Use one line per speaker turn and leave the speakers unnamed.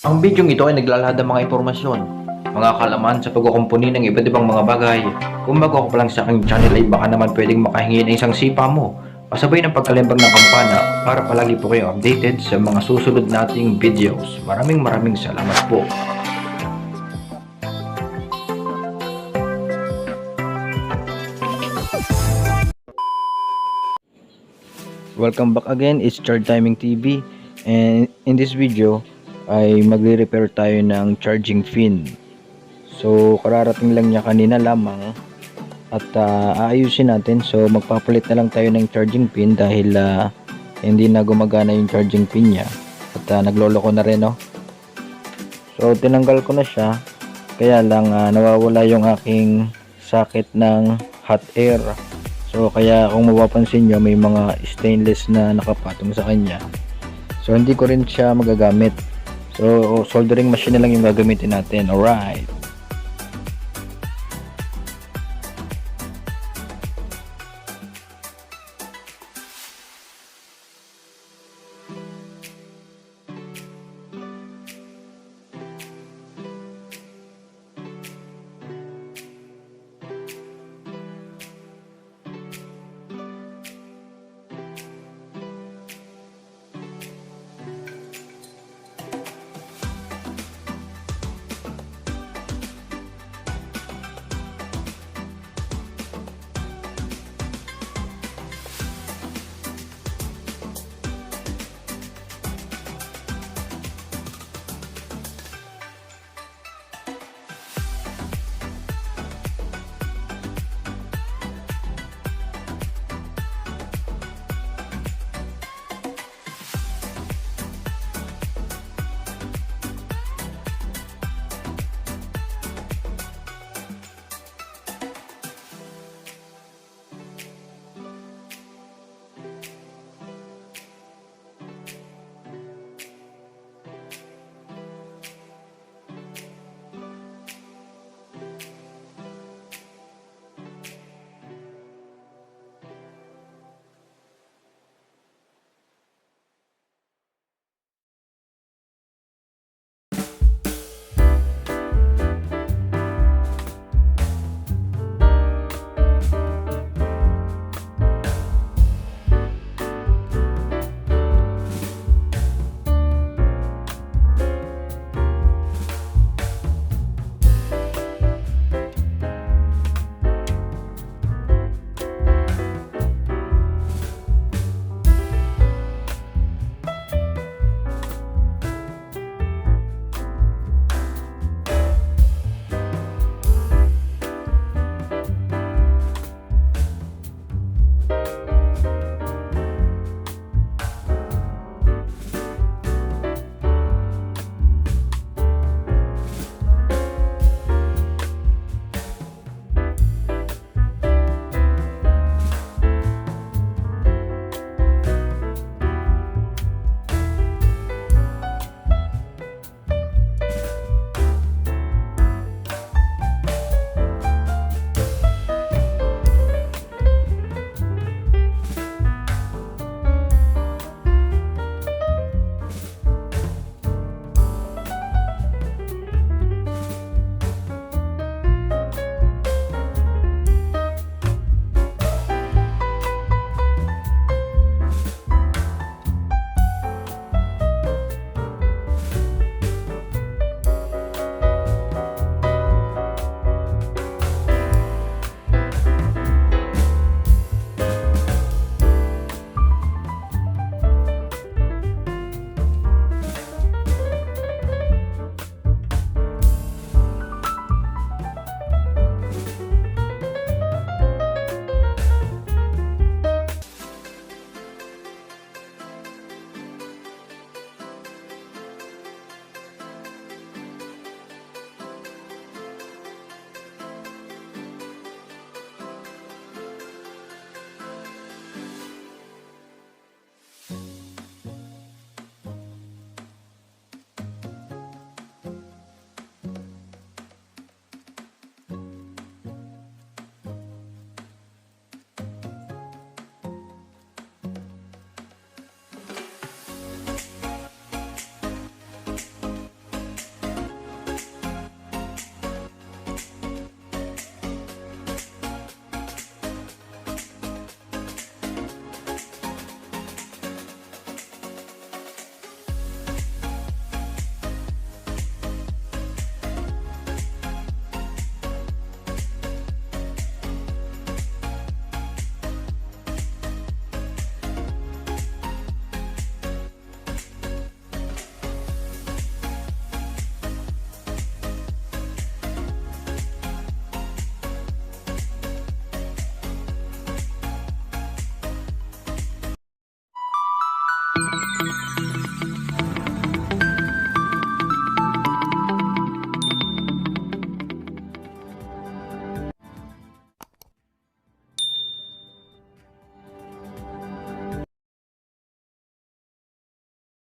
Ang bidyong ito ay naglalahad ng mga impormasyon, mga kalaman sa pagkukumpuni ng iba't ibang mga bagay. Kung bago ako pa lang sa aking channel ay baka naman pwedeng makahingi ng isang sipa mo, pasabay ng pagkalimbag ng kampana para palagi po kayo updated sa mga susunod nating videos. Maraming salamat po. Welcome back again, it's chardtimingtv, and in this video ay magre-repair tayo ng charging pin. So kararating lang niya kanina lamang at aayusin natin. So magpapalit na lang tayo ng charging pin dahil hindi na gumagana yung charging pin niya at nagloloko na rin, no? So tinanggal ko na siya, kaya lang nawawala yung aking socket ng hot air. So kaya kung mapapansin nyo, may mga stainless na nakapatong sa kanya. So hindi ko rin siya magagamit. So soldering machine na lang yung gagamitin natin. Alright.